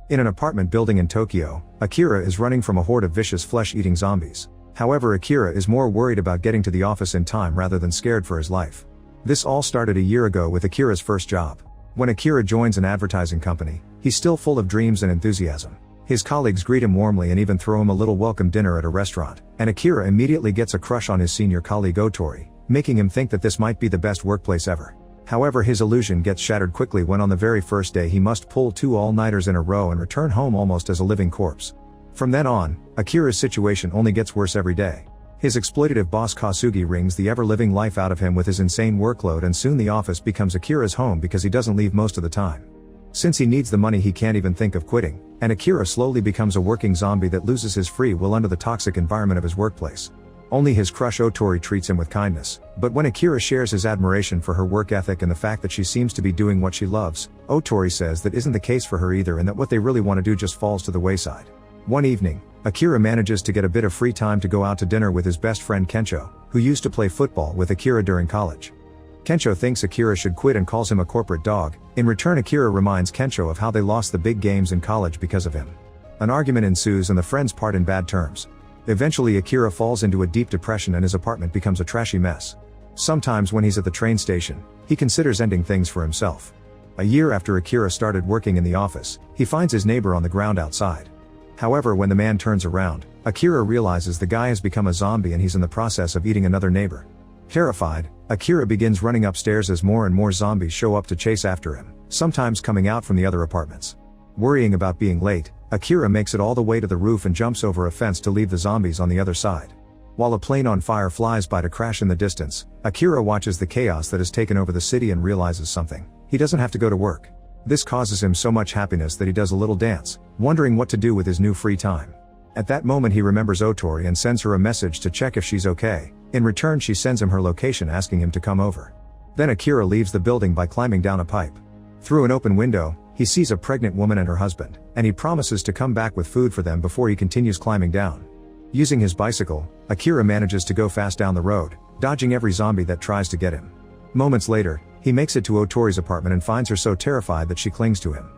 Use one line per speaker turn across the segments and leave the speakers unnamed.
In an apartment building in Tokyo, Akira is running from a horde of vicious flesh-eating zombies. However, Akira is more worried about getting to the office in time rather than scared for his life. This all started a year ago with Akira's first job. When Akira joins an advertising company, he's still full of dreams and enthusiasm. His colleagues greet him warmly and even throw him a little welcome dinner at a restaurant, and Akira immediately gets a crush on his senior colleague Otori, making him think that this might be the best workplace ever. However, his illusion gets shattered quickly when on the very first day he must pull 2 all-nighters in a row and return home almost as a living corpse. From then on, Akira's situation only gets worse every day. His exploitative boss Kasugi wrings the ever-living life out of him with his insane workload, and soon the office becomes Akira's home because he doesn't leave most of the time. Since he needs the money, he can't even think of quitting, and Akira slowly becomes a working zombie that loses his free will under the toxic environment of his workplace. Only his crush Otori treats him with kindness, but when Akira shares his admiration for her work ethic and the fact that she seems to be doing what she loves, Otori says that isn't the case for her either, and that what they really want to do just falls to the wayside. One evening, Akira manages to get a bit of free time to go out to dinner with his best friend Kensho, who used to play football with Akira during college. Kensho thinks Akira should quit and calls him a corporate dog. In return, Akira reminds Kensho of how they lost the big games in college because of him. An argument ensues and the friends part in bad terms. Eventually, Akira falls into a deep depression and his apartment becomes a trashy mess. Sometimes when he's at the train station, he considers ending things for himself. A year after Akira started working in the office, he finds his neighbor on the ground outside. However, when the man turns around, Akira realizes the guy has become a zombie and he's in the process of eating another neighbor. Terrified, Akira begins running upstairs as more and more zombies show up to chase after him, sometimes coming out from the other apartments. Worrying about being late, Akira makes it all the way to the roof and jumps over a fence to leave the zombies on the other side. While a plane on fire flies by to crash in the distance, Akira watches the chaos that has taken over the city and realizes something: he doesn't have to go to work. This causes him so much happiness that he does a little dance, wondering what to do with his new free time. At that moment he remembers Otori and sends her a message to check if she's okay. In return, she sends him her location asking him to come over. Then Akira leaves the building by climbing down a pipe. Through an open window, he sees a pregnant woman and her husband, and he promises to come back with food for them before he continues climbing down. Using his bicycle, Akira manages to go fast down the road, dodging every zombie that tries to get him. Moments later, he makes it to Otori's apartment and finds her so terrified that she clings to him.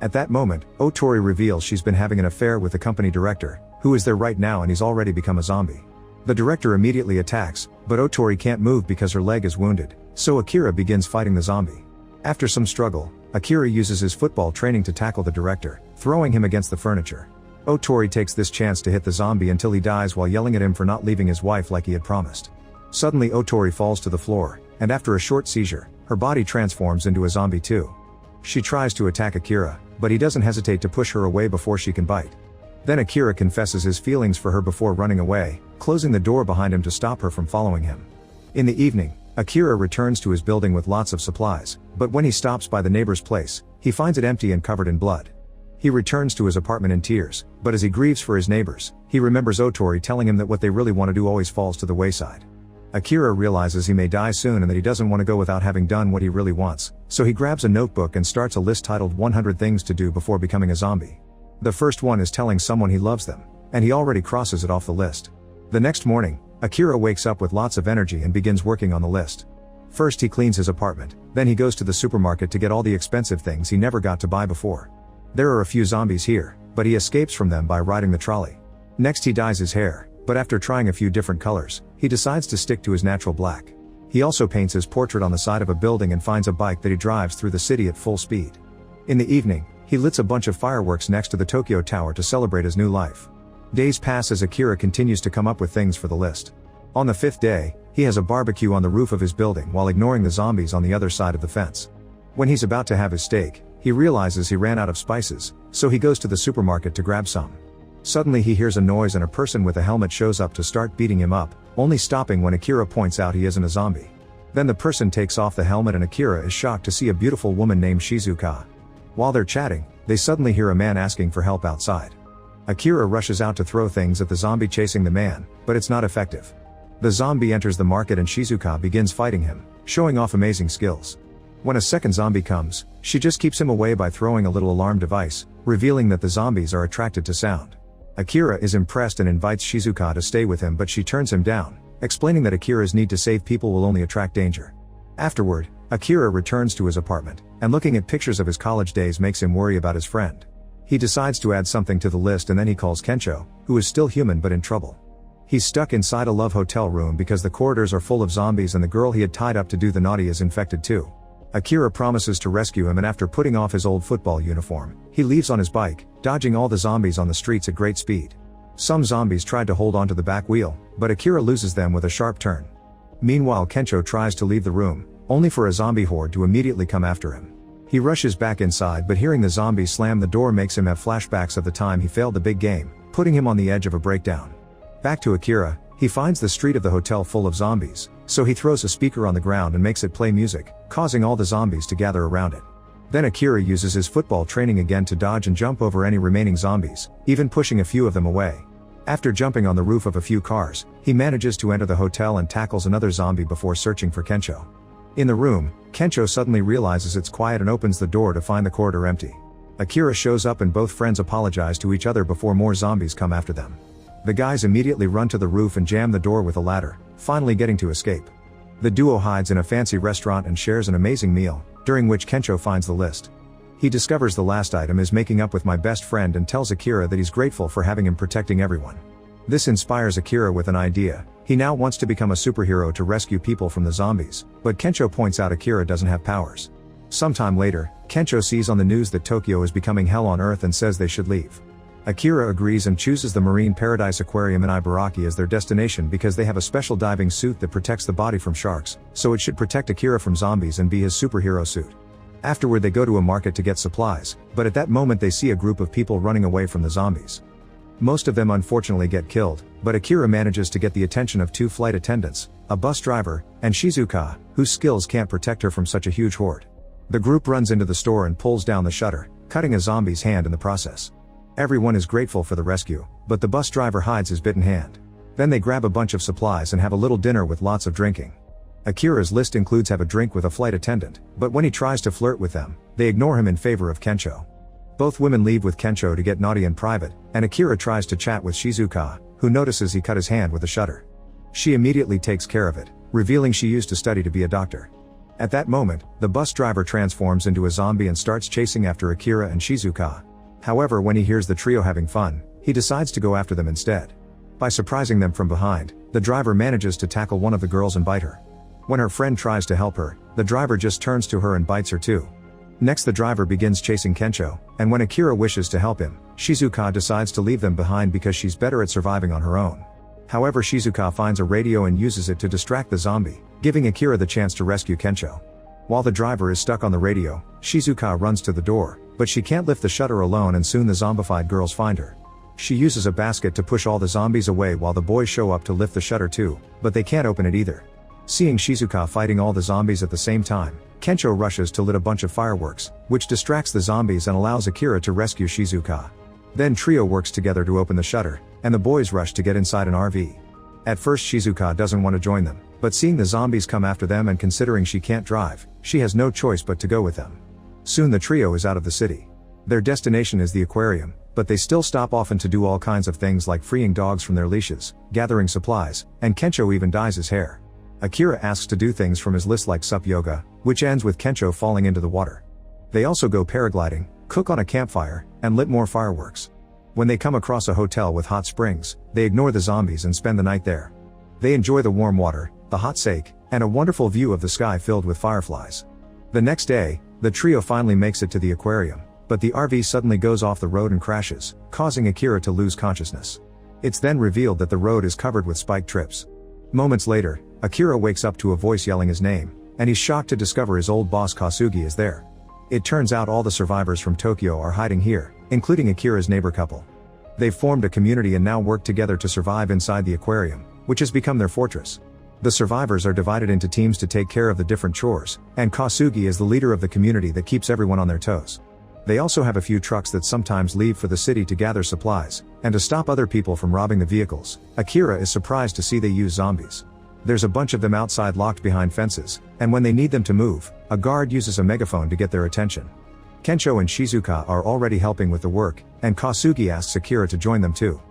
At that moment, Otori reveals she's been having an affair with the company director, who is there right now, and he's already become a zombie. The director immediately attacks, but Otori can't move because her leg is wounded, so Akira begins fighting the zombie. After some struggle, Akira uses his football training to tackle the director, throwing him against the furniture. Otori takes this chance to hit the zombie until he dies while yelling at him for not leaving his wife like he had promised. Suddenly Otori falls to the floor, and after a short seizure, her body transforms into a zombie too. She tries to attack Akira, but he doesn't hesitate to push her away before she can bite. Then Akira confesses his feelings for her before running away, closing the door behind him to stop her from following him. In the evening, Akira returns to his building with lots of supplies, but when he stops by the neighbor's place, he finds it empty and covered in blood. He returns to his apartment in tears, but as he grieves for his neighbors, he remembers Otori telling him that what they really want to do always falls to the wayside. Akira realizes he may die soon and that he doesn't want to go without having done what he really wants, so he grabs a notebook and starts a list titled 100 Things to Do Before Becoming a Zombie. The first one is telling someone he loves them, and he already crosses it off the list. The next morning, Akira wakes up with lots of energy and begins working on the list. First he cleans his apartment, then he goes to the supermarket to get all the expensive things he never got to buy before. There are a few zombies here, but he escapes from them by riding the trolley. Next he dyes his hair, but after trying a few different colors, he decides to stick to his natural black. He also paints his portrait on the side of a building and finds a bike that he drives through the city at full speed. In the evening, he lights a bunch of fireworks next to the Tokyo Tower to celebrate his new life. Days pass as Akira continues to come up with things for the list. On the 5th day, he has a barbecue on the roof of his building while ignoring the zombies on the other side of the fence. When he's about to have his steak, he realizes he ran out of spices, so he goes to the supermarket to grab some. Suddenly he hears a noise and a person with a helmet shows up to start beating him up, only stopping when Akira points out he isn't a zombie. Then the person takes off the helmet and Akira is shocked to see a beautiful woman named Shizuka. While they're chatting, they suddenly hear a man asking for help outside. Akira rushes out to throw things at the zombie chasing the man, but it's not effective. The zombie enters the market and Shizuka begins fighting him, showing off amazing skills. When a second zombie comes, she just keeps him away by throwing a little alarm device, revealing that the zombies are attracted to sound. Akira is impressed and invites Shizuka to stay with him, but she turns him down, explaining that Akira's need to save people will only attract danger. Afterward, Akira returns to his apartment, and looking at pictures of his college days makes him worry about his friend. He decides to add something to the list and then he calls Kensho, who is still human but in trouble. He's stuck inside a love hotel room because the corridors are full of zombies and the girl he had tied up to do the naughty is infected too. Akira promises to rescue him, and after putting off his old football uniform, he leaves on his bike, dodging all the zombies on the streets at great speed. Some zombies tried to hold onto the back wheel, but Akira loses them with a sharp turn. Meanwhile, Kensho tries to leave the room, only for a zombie horde to immediately come after him. He rushes back inside, but hearing the zombies slam the door makes him have flashbacks of the time he failed the big game, putting him on the edge of a breakdown. Back to Akira, he finds the street of the hotel full of zombies, so he throws a speaker on the ground and makes it play music, causing all the zombies to gather around it. Then Akira uses his football training again to dodge and jump over any remaining zombies, even pushing a few of them away. After jumping on the roof of a few cars, he manages to enter the hotel and tackles another zombie before searching for Kensho. In the room, Kensho suddenly realizes it's quiet and opens the door to find the corridor empty. Akira shows up and both friends apologize to each other before more zombies come after them. The guys immediately run to the roof and jam the door with a ladder, finally getting to escape. The duo hides in a fancy restaurant and shares an amazing meal, during which Kensho finds the list. He discovers the last item is making up with my best friend and tells Akira that he's grateful for having him protecting everyone. This inspires Akira with an idea. He now wants to become a superhero to rescue people from the zombies, but Kensho points out Akira doesn't have powers. Sometime later, Kensho sees on the news that Tokyo is becoming hell on earth and says they should leave. Akira agrees and chooses the Marine Paradise Aquarium in Ibaraki as their destination because they have a special diving suit that protects the body from sharks, so it should protect Akira from zombies and be his superhero suit. Afterward they go to a market to get supplies, but at that moment they see a group of people running away from the zombies. Most of them unfortunately get killed, but Akira manages to get the attention of two flight attendants, a bus driver, and Shizuka, whose skills can't protect her from such a huge horde. The group runs into the store and pulls down the shutter, cutting a zombie's hand in the process. Everyone is grateful for the rescue, but the bus driver hides his bitten hand. Then they grab a bunch of supplies and have a little dinner with lots of drinking. Akira's list includes have a drink with a flight attendant, but when he tries to flirt with them, they ignore him in favor of Kensho. Both women leave with Kensho to get naughty in private, and Akira tries to chat with Shizuka, who notices he cut his hand with a shutter. She immediately takes care of it, revealing she used to study to be a doctor. At that moment, the bus driver transforms into a zombie and starts chasing after Akira and Shizuka. However, when he hears the trio having fun, he decides to go after them instead. By surprising them from behind, the driver manages to tackle one of the girls and bite her. When her friend tries to help her, the driver just turns to her and bites her too. Next, the driver begins chasing Kensho, and when Akira wishes to help him, Shizuka decides to leave them behind because she's better at surviving on her own. However, Shizuka finds a radio and uses it to distract the zombie, giving Akira the chance to rescue Kensho. While the driver is stuck on the radio, Shizuka runs to the door, but she can't lift the shutter alone and soon the zombified girls find her. She uses a basket to push all the zombies away while the boys show up to lift the shutter too, but they can't open it either. Seeing Shizuka fighting all the zombies at the same time, Kensho rushes to lit a bunch of fireworks, which distracts the zombies and allows Akira to rescue Shizuka. Then trio works together to open the shutter, and the boys rush to get inside an RV. At first Shizuka doesn't want to join them, but seeing the zombies come after them and considering she can't drive, she has no choice but to go with them. Soon the trio is out of the city. Their destination is the aquarium, but they still stop often to do all kinds of things like freeing dogs from their leashes, gathering supplies, and Kensho even dyes his hair. Akira asks to do things from his list like sup yoga, which ends with Kensho falling into the water. They also go paragliding, cook on a campfire, and lit more fireworks. When they come across a hotel with hot springs, they ignore the zombies and spend the night there. They enjoy the warm water, the hot sake, and a wonderful view of the sky filled with fireflies. The next day, the trio finally makes it to the aquarium, but the RV suddenly goes off the road and crashes, causing Akira to lose consciousness. It's then revealed that the road is covered with spiked trips. Moments later, Akira wakes up to a voice yelling his name, and he's shocked to discover his old boss Kasugi is there. It turns out all the survivors from Tokyo are hiding here, including Akira's neighbor couple. They've formed a community and now work together to survive inside the aquarium, which has become their fortress. The survivors are divided into teams to take care of the different chores, and Kasugi is the leader of the community that keeps everyone on their toes. They also have a few trucks that sometimes leave for the city to gather supplies, and to stop other people from robbing the vehicles. Akira is surprised to see they use zombies. There's a bunch of them outside locked behind fences, and when they need them to move, a guard uses a megaphone to get their attention. Kensho and Shizuka are already helping with the work, and Kasugi asks Akira to join them too.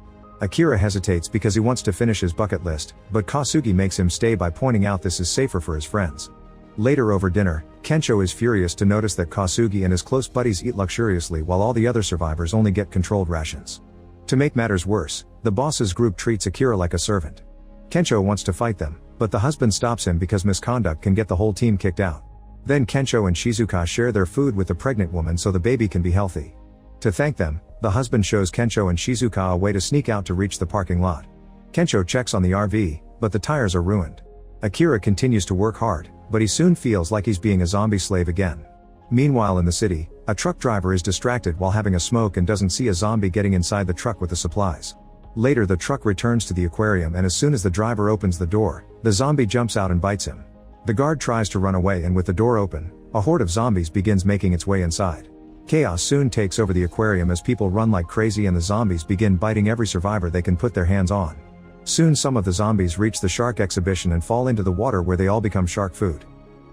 Akira hesitates because he wants to finish his bucket list, but Kasugi makes him stay by pointing out this is safer for his friends. Later over dinner, Kensho is furious to notice that Kasugi and his close buddies eat luxuriously while all the other survivors only get controlled rations. To make matters worse, the boss's group treats Akira like a servant. Kensho wants to fight them, but the husband stops him because misconduct can get the whole team kicked out. Then Kensho and Shizuka share their food with the pregnant woman so the baby can be healthy. To thank them, the husband shows Kensho and Shizuka a way to sneak out to reach the parking lot. Kensho checks on the RV, but the tires are ruined. Akira continues to work hard, but he soon feels like he's being a zombie slave again. Meanwhile in the city, a truck driver is distracted while having a smoke and doesn't see a zombie getting inside the truck with the supplies. Later the truck returns to the aquarium and as soon as the driver opens the door, the zombie jumps out and bites him. The guard tries to run away and with the door open, a horde of zombies begins making its way inside. Chaos soon takes over the aquarium as people run like crazy and the zombies begin biting every survivor they can put their hands on. Soon some of the zombies reach the shark exhibition and fall into the water where they all become shark food.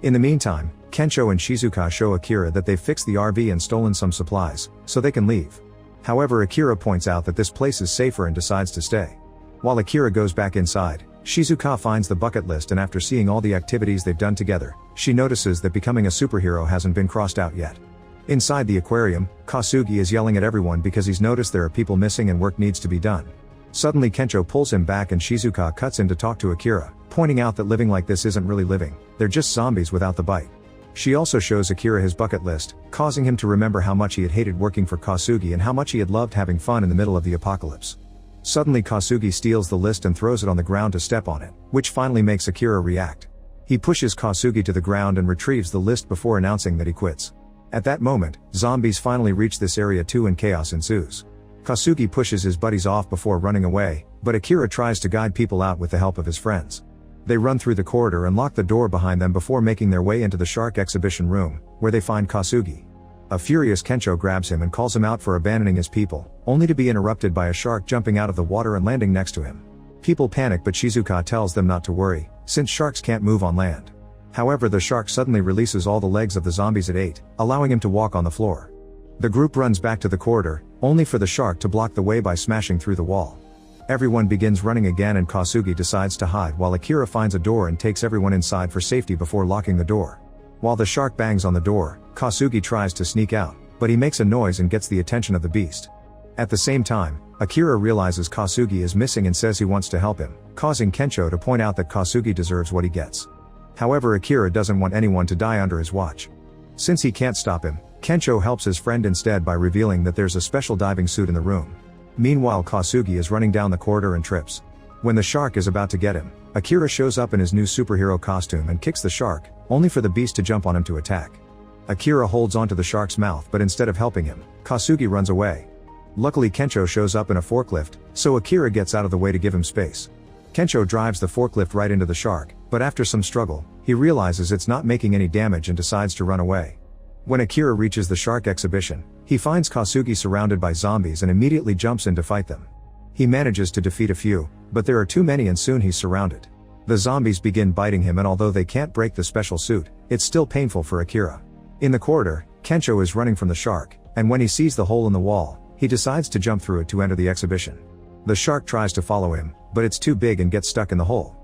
In the meantime, Kensho and Shizuka show Akira that they've fixed the RV and stolen some supplies, so they can leave. However, Akira points out that this place is safer and decides to stay. While Akira goes back inside, Shizuka finds the bucket list and after seeing all the activities they've done together, she notices that becoming a superhero hasn't been crossed out yet. Inside the aquarium, Kasugi is yelling at everyone because he's noticed there are people missing and work needs to be done. Suddenly Kensho pulls him back and Shizuka cuts in to talk to Akira, pointing out that living like this isn't really living, they're just zombies without the bite. She also shows Akira his bucket list, causing him to remember how much he had hated working for Kasugi and how much he had loved having fun in the middle of the apocalypse. Suddenly Kasugi steals the list and throws it on the ground to step on it, which finally makes Akira react. He pushes Kasugi to the ground and retrieves the list before announcing that he quits. At that moment, zombies finally reach this area too and chaos ensues. Kasugi pushes his buddies off before running away, but Akira tries to guide people out with the help of his friends. They run through the corridor and lock the door behind them before making their way into the shark exhibition room, where they find Kasugi. A furious Kensho grabs him and calls him out for abandoning his people, only to be interrupted by a shark jumping out of the water and landing next to him. People panic but Shizuka tells them not to worry, since sharks can't move on land. However, the shark suddenly releases all the legs of the zombies it ate, allowing him to walk on the floor. The group runs back to the corridor, only for the shark to block the way by smashing through the wall. Everyone begins running again and Kasugi decides to hide while Akira finds a door and takes everyone inside for safety before locking the door. While the shark bangs on the door, Kasugi tries to sneak out, but he makes a noise and gets the attention of the beast. At the same time, Akira realizes Kasugi is missing and says he wants to help him, causing Kensho to point out that Kasugi deserves what he gets. However, Akira doesn't want anyone to die under his watch. Since he can't stop him, Kensho helps his friend instead by revealing that there's a special diving suit in the room. Meanwhile, Kasugi is running down the corridor and trips. When the shark is about to get him, Akira shows up in his new superhero costume and kicks the shark, only for the beast to jump on him to attack. Akira holds onto the shark's mouth but instead of helping him, Kasugi runs away. Luckily Kensho shows up in a forklift, so Akira gets out of the way to give him space. Kensho drives the forklift right into the shark, but after some struggle, he realizes it's not making any damage and decides to run away. When Akira reaches the shark exhibition, he finds Kasugi surrounded by zombies and immediately jumps in to fight them. He manages to defeat a few, but there are too many and soon he's surrounded. The zombies begin biting him and although they can't break the special suit, it's still painful for Akira. In the corridor, Kensho is running from the shark, and when he sees the hole in the wall, he decides to jump through it to enter the exhibition. The shark tries to follow him, but it's too big and gets stuck in the hole.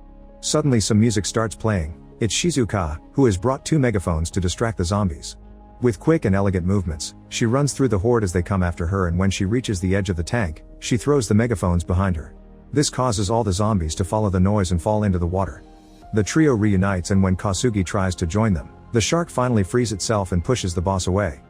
Suddenly some music starts playing. It's Shizuka, who has brought 2 megaphones to distract the zombies. With quick and elegant movements, she runs through the horde as they come after her and when she reaches the edge of the tank, she throws the megaphones behind her. This causes all the zombies to follow the noise and fall into the water. The trio reunites and when Kasugi tries to join them, the shark finally frees itself and pushes the boss away.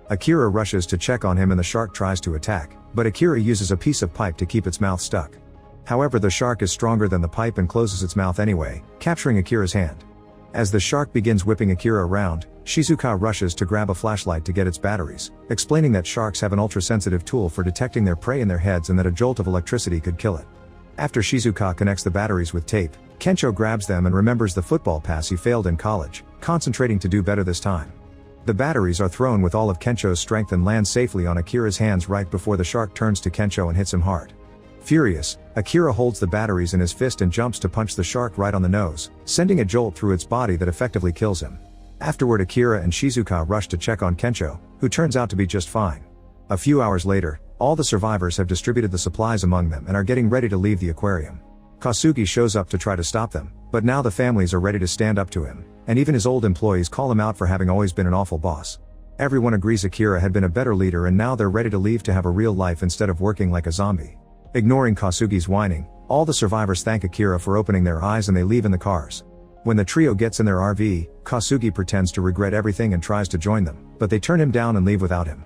Akira rushes to check on him and the shark tries to attack, but Akira uses a piece of pipe to keep its mouth stuck. However, the shark is stronger than the pipe and closes its mouth anyway, capturing Akira's hand. As the shark begins whipping Akira around, Shizuka rushes to grab a flashlight to get its batteries, explaining that sharks have an ultra-sensitive tool for detecting their prey in their heads and that a jolt of electricity could kill it. After Shizuka connects the batteries with tape, Kensho grabs them and remembers the football pass he failed in college, concentrating to do better this time. The batteries are thrown with all of Kensho's strength and land safely on Akira's hands right before the shark turns to Kensho and hits him hard. Furious, Akira holds the batteries in his fist and jumps to punch the shark right on the nose, sending a jolt through its body that effectively kills him. Afterward, Akira and Shizuka rush to check on Kensho, who turns out to be just fine. A few hours later, all the survivors have distributed the supplies among them and are getting ready to leave the aquarium. Kasugi shows up to try to stop them, but now the families are ready to stand up to him, and even his old employees call him out for having always been an awful boss. Everyone agrees Akira had been a better leader and now they're ready to leave to have a real life instead of working like a zombie. Ignoring Kasugi's whining, all the survivors thank Akira for opening their eyes and they leave in the cars. When the trio gets in their RV, Kasugi pretends to regret everything and tries to join them, but they turn him down and leave without him.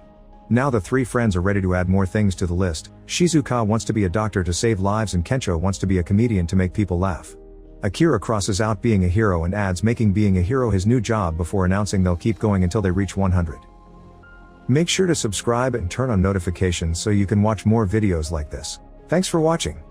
Now the three friends are ready to add more things to the list. Shizuka wants to be a doctor to save lives and Kensho wants to be a comedian to make people laugh. Akira crosses out being a hero and adds making being a hero his new job before announcing they'll keep going until they reach 100. Make sure to subscribe and turn on notifications so you can watch more videos like this. Thanks for watching.